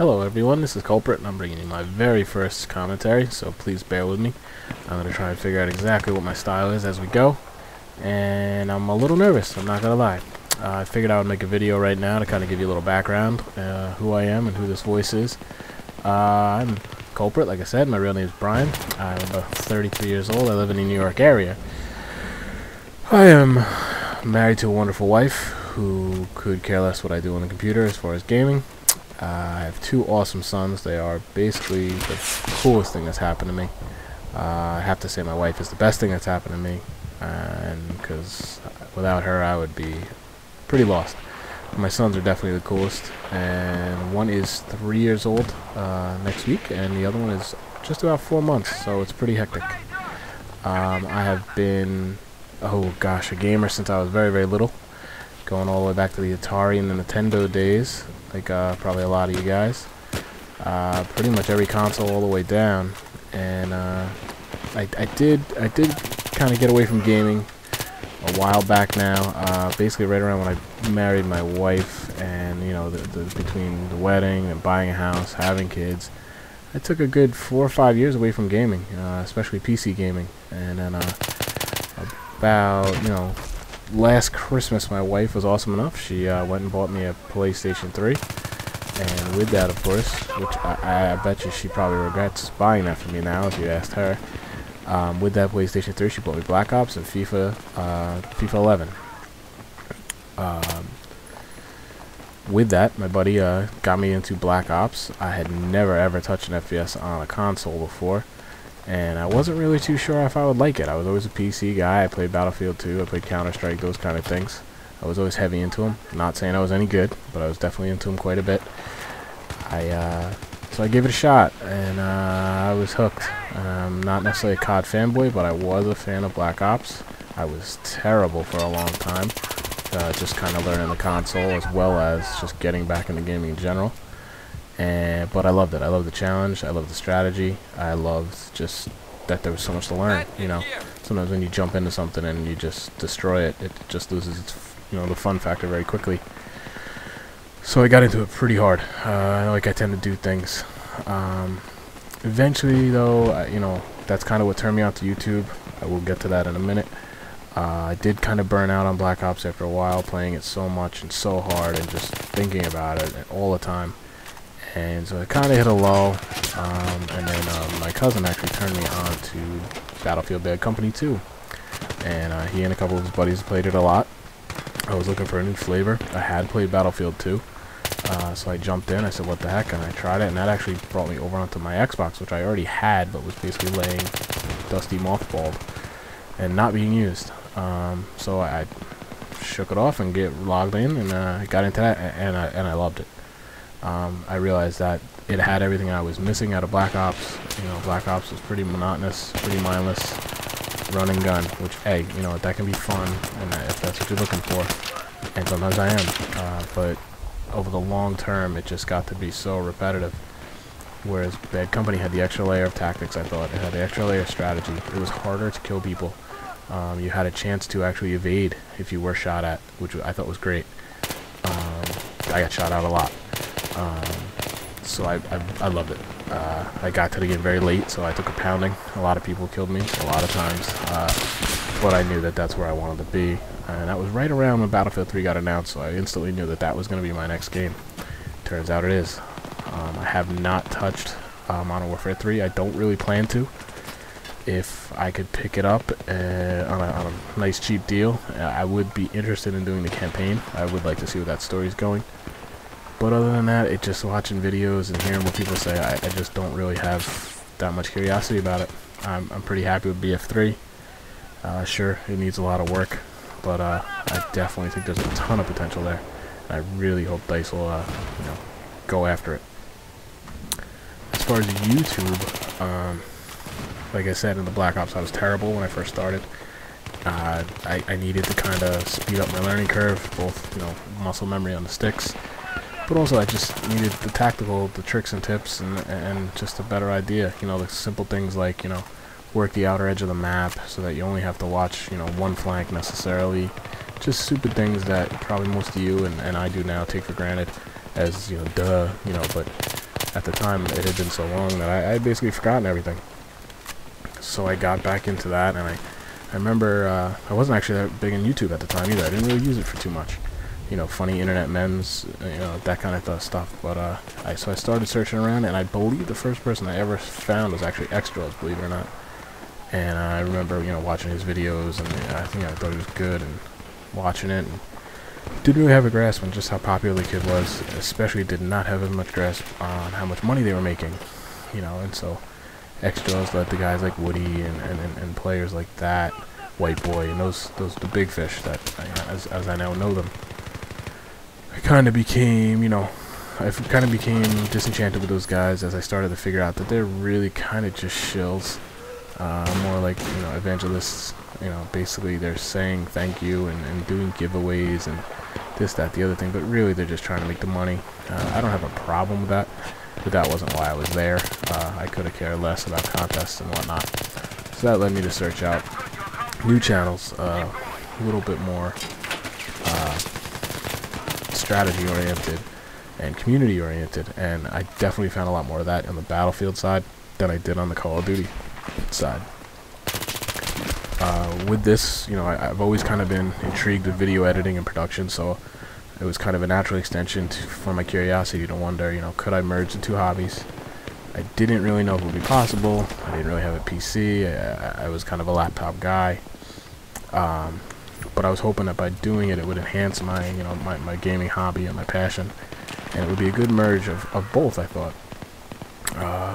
Hello everyone, this is Kulprit and I'm bringing you my very first commentary, so please bear with me. I'm going to try and figure out exactly what my style is as we go, and I'm a little nervous, I'm not going to lie. I figured I would make a video right now to kind of give you a little background, who I am and who this voice is. I'm Kulprit, like I said, my real name is Brian. I'm about 33 years old, I live in the New York area. I am married to a wonderful wife who could care less what I do on the computer as far as gaming. I have two awesome sons. They are basically the coolest thing that's happened to me. I have to say my wife is the best thing that's happened to me, and because without her I would be pretty lost. My sons are definitely the coolest, and one is 3 years old next week, and the other one is just about 4 months, so it's pretty hectic. I have been, oh gosh, a gamer since I was very, very little, going all the way back to the Atari and the Nintendo days, like probably a lot of you guys. Pretty much every console all the way down, and I did kind of get away from gaming a while back now. Basically right around when I married my wife, and you know, between the wedding and buying a house, having kids, I took a good 4 or 5 years away from gaming, especially PC gaming. And then about, you know, last Christmas, my wife was awesome enough. She went and bought me a PlayStation 3, and with that, of course, which I bet you she probably regrets buying that for me now if you asked her. With that PlayStation 3, she bought me Black Ops and FIFA 11. With that, my buddy got me into Black Ops. I had never ever touched an FPS on a console before, and I wasn't really too sure if I would like it. I was always a PC guy. I played Battlefield 2, I played Counter-Strike, those kind of things. I was always heavy into them. Not saying I was any good, but I was definitely into them quite a bit. So I gave it a shot, and I was hooked. Not necessarily a COD fanboy, but I was a fan of Black Ops. I was terrible for a long time, just kind of learning the console as well as just getting back into gaming in general. But I loved it. I loved the challenge. I loved the strategy. I loved just that there was so much to learn. You know, sometimes when you jump into something and you just destroy it, it just loses its, you know, the fun factor very quickly. So I got into it pretty hard. Like I tend to do things. Eventually, though, you know, that's kind of what turned me on to YouTube. I will get to that in a minute. I did kind of burn out on Black Ops after a while, playing it so much and so hard and just thinking about it all the time. And so I kind of hit a lull, and then my cousin actually turned me on to Battlefield Bad Company 2. And he and a couple of his buddies played it a lot. I was looking for a new flavor. I had played Battlefield 2, so I jumped in. I said, what the heck, and I tried it, and that actually brought me over onto my Xbox, which I already had, but was basically laying dusty mothballed and not being used. So I shook it off and logged in, and I got into that, and I loved it. I realized that it had everything I was missing out of Black Ops. You know, Black Ops was pretty monotonous, pretty mindless, run and gun, which, hey, you know, that can be fun, and if that's what you're looking for, and sometimes I am, but over the long term, it just got to be so repetitive. Whereas Bad Company had the extra layer of tactics, I thought. It had the extra layer of strategy. It was harder to kill people. You had a chance to actually evade if you were shot at, which I thought was great. I got shot out a lot. So I loved it. I got to the game very late, so I took a pounding. A lot of people killed me a lot of times, but I knew that that's where I wanted to be, and that was right around when Battlefield 3 got announced, so I instantly knew that that was going to be my next game. Turns out it is. I have not touched Modern Warfare 3. I don't really plan to. If I could pick it up on a nice cheap deal, I would be interested in doing the campaign. I would like to see where that story's going. But other than that, it's just watching videos and hearing what people say. I just don't really have that much curiosity about it. I'm pretty happy with BF3. Sure, it needs a lot of work, but I definitely think there's a ton of potential there. And I really hope DICE will, you know, go after it. As far as YouTube, like I said, in the Black Ops, I was terrible when I first started. I needed to kind of speed up my learning curve, both, you know, muscle memory on the sticks, but also I just needed the tricks and tips, and just a better idea. You know, the simple things like, you know, work the outer edge of the map so that you only have to watch, you know, one flank necessarily. Just stupid things that probably most of you and I do now take for granted as, you know, duh, you know, but at the time it had been so long that I had basically forgotten everything. So I got back into that, and I remember I wasn't actually that big on YouTube at the time either. I didn't really use it for too much. You know, funny internet memes, you know, that kind of stuff. But so I started searching around, and I believe the first person I ever found was actually X-Drills, believe it or not. And I remember, you know, watching his videos, and I thought he was good, and watching it, and didn't really have a grasp on just how popular the kid was. Especially did not have as much grasp on how much money they were making, you know. And so X-Drills led to guys like Woody and players like that, White Boy, and those the big fish that, as I now know them. I kind of became, you know, I kind of became disenchanted with those guys as I started to figure out that they're really kind of just shills, more like, you know, evangelists. You know, basically they're saying thank you and doing giveaways and this, that, the other thing, but really they're just trying to make the money. I don't have a problem with that, but that wasn't why I was there. I could have cared less about contests and whatnot. So that led me to search out new channels, a little bit more strategy oriented and community oriented, and I definitely found a lot more of that on the Battlefield side than I did on the Call of Duty side. With this, you know, I've always kind of been intrigued with video editing and production, so it was kind of a natural extension for my curiosity to wonder, you know, could I merge the two hobbies? I didn't really know if it would be possible. I didn't really have a PC. I was kind of a laptop guy. But I was hoping that by doing it, it would enhance my, you know, my gaming hobby and my passion, and it would be a good merge of both, I thought.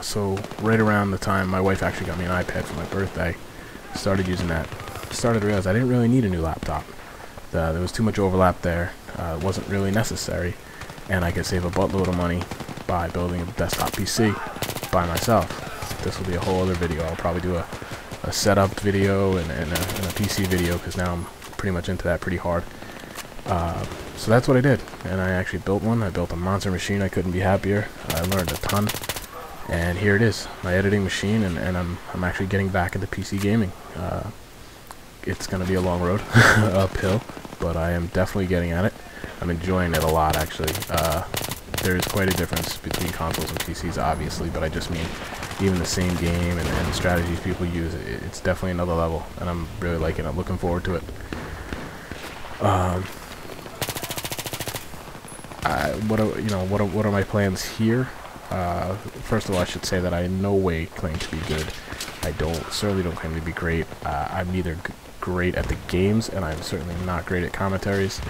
So right around the time my wife actually got me an iPad for my birthday, started using that. Started to realize I didn't really need a new laptop. There was too much overlap there. It wasn't really necessary, and I could save a buttload of money by building a desktop PC by myself. This will be a whole other video. I'll probably do a setup video and a PC video, because now I'm pretty much into that pretty hard. So that's what I did, and I actually built one. I built a monster machine. I couldn't be happier. I learned a ton, and here it is, my editing machine, and I'm actually getting back into PC gaming. It's gonna be a long road uphill, but I am definitely getting at it. I'm enjoying it a lot, actually. There is quite a difference between consoles and PCs, obviously, but I just mean even the same game and the strategies people use, it's definitely another level, and I'm really liking it. I'm looking forward to it. What are my plans here? First of all, I should say that I in no way claim to be good. I certainly don't claim to be great. I'm neither great at the games, and I'm certainly not great at commentaries.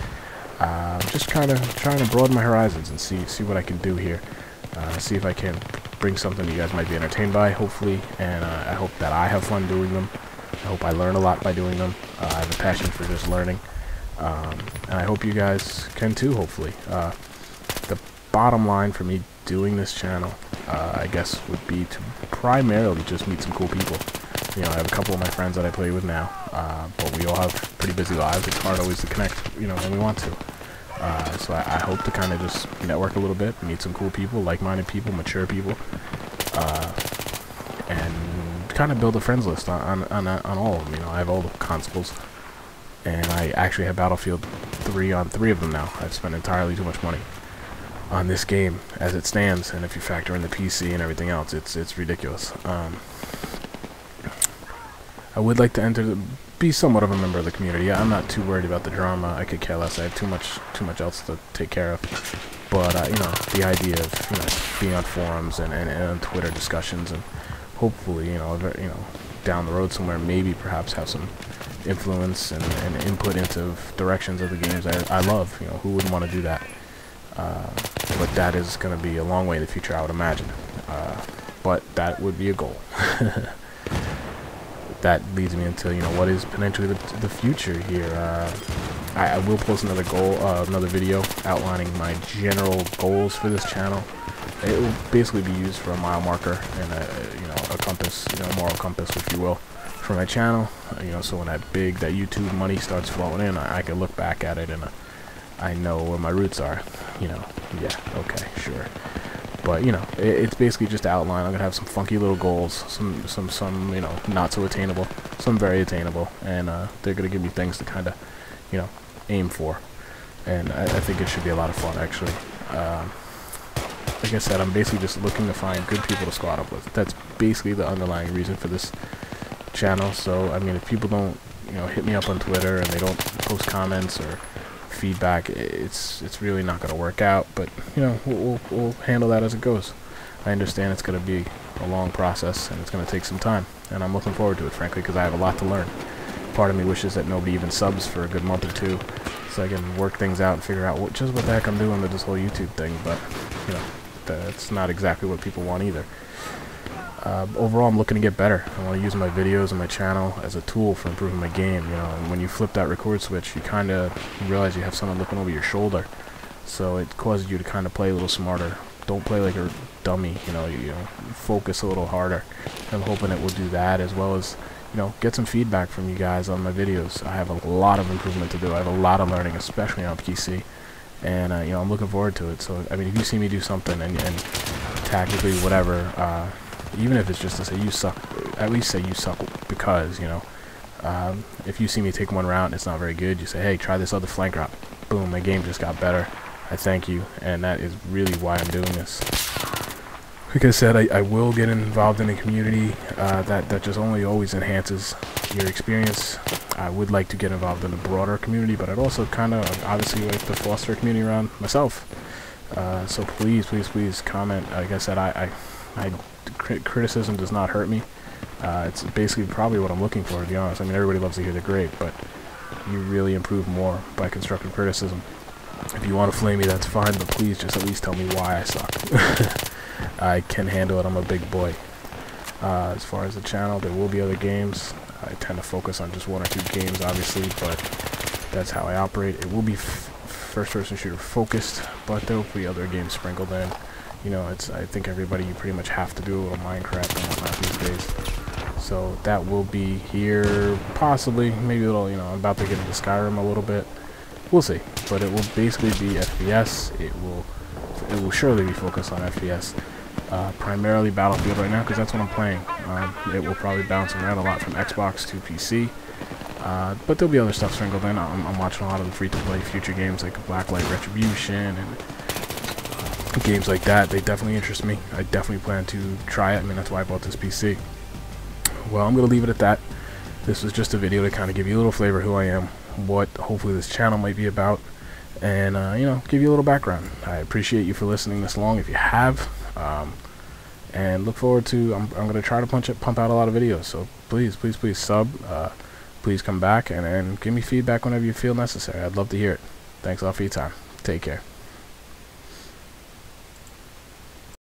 Just kind of trying to broaden my horizons and see what I can do here. See if I can bring something you guys might be entertained by, hopefully, and I hope that I have fun doing them. I hope I learn a lot by doing them. I have a passion for just learning, and I hope you guys can too, hopefully. The bottom line for me doing this channel, I guess, would be to primarily just meet some cool people. You know, I have a couple of my friends that I play with now, but we all have pretty busy lives. It's hard always to connect, you know, when we want to. So I hope to kind of just network a little bit, meet some cool people, like-minded people, mature people, and kind of build a friends list on all of them. You know, I have all the consoles, and I actually have Battlefield 3 on 3 of them now. I've spent entirely too much money on this game as it stands, and if you factor in the PC and everything else, it's ridiculous. I would like to be somewhat of a member of the community. Yeah, I'm not too worried about the drama. I could care less. I have too much else to take care of. But you know, the idea of, you know, being on forums and on Twitter discussions, and hopefully, you know, down the road somewhere, maybe perhaps have some influence and input into directions of the games I love. You know, who wouldn't want to do that? But that is going to be a long way in the future, I would imagine. But that would be a goal. That leads me into, you know, what is potentially the future here. I will post another video outlining my general goals for this channel. It will basically be used for a mile marker and a compass, you know, a moral compass, if you will, for my channel. You know, so when that YouTube money starts flowing in, I can look back at it and I know where my roots are. You know, yeah, okay, sure. But, you know, it's basically just outline. I'm going to have some funky little goals, some you know, not so attainable, some very attainable, and they're going to give me things to kind of, you know, aim for. And I think it should be a lot of fun, actually. like I said, I'm basically just looking to find good people to squad up with. That's basically the underlying reason for this channel. So I mean, if people don't, you know, hit me up on Twitter and they don't post comments or feedback, it's really not going to work out. But you know, we'll handle that as it goes. I understand it's going to be a long process and it's going to take some time, and I'm looking forward to it, frankly, because I have a lot to learn. Part of me wishes that nobody even subs for a good month or two, so I can work things out and figure out just what the heck I'm doing with this whole YouTube thing. But you know, that's not exactly what people want either. Overall, I'm looking to get better. I want to use my videos and my channel as a tool for improving my game. You know, and when you flip that record switch, you kind of realize you have someone looking over your shoulder, so it causes you to kind of play a little smarter. Don't play like a dummy. You know, focus a little harder. I'm hoping it will do that, as well as, you know, get some feedback from you guys on my videos. I have a lot of improvement to do. I have a lot of learning, especially on PC, and you know, I'm looking forward to it. So I mean, if you see me do something and tactically whatever, even if it's just to say you suck, at least say you suck, because, you know, if you see me take one round and it's not very good, you say, hey, try this other flank route. Boom, my game just got better. I thank you, and that is really why I'm doing this. Like I said, I will get involved in a community that just always enhances your experience. I would like to get involved in a broader community, but I'd also kind of obviously like to foster a community around myself. So please comment. Like I said, criticism does not hurt me. It's basically probably what I'm looking for, to be honest. I mean, everybody loves to hear they're great, but you really improve more by constructive criticism. If you want to flame me, that's fine, but please just at least tell me why I suck. I can handle it. I'm a big boy. As far as the channel, there will be other games. I tend to focus on just one or two games, obviously, but that's how I operate. It will be first-person shooter focused, but there will be other games sprinkled in. You know, I think everybody, you pretty much have to do a little Minecraft and whatnot these days. So that will be here, possibly, maybe a little, you know, I'm about to get into Skyrim a little bit. We'll see, but it will basically be FPS. It will surely be focused on FPS. Primarily Battlefield right now, because that's what I'm playing. It will probably bounce around a lot from Xbox to PC. But there'll be other stuff sprinkled in. I'm watching a lot of the free-to-play future games like Blacklight Retribution and games like that. They definitely interest me. I definitely plan to try it. I mean, that's why I bought this PC. Well, I'm going to leave it at that. This was just a video to kind of give you a little flavor of who I am, what hopefully this channel might be about, and you know, give you a little background. I appreciate you for listening this long if you have, and look forward to, I'm going to try to pump out a lot of videos, so please sub, please come back and give me feedback whenever you feel necessary. I'd love to hear it. Thanks a lot for your time. Take care.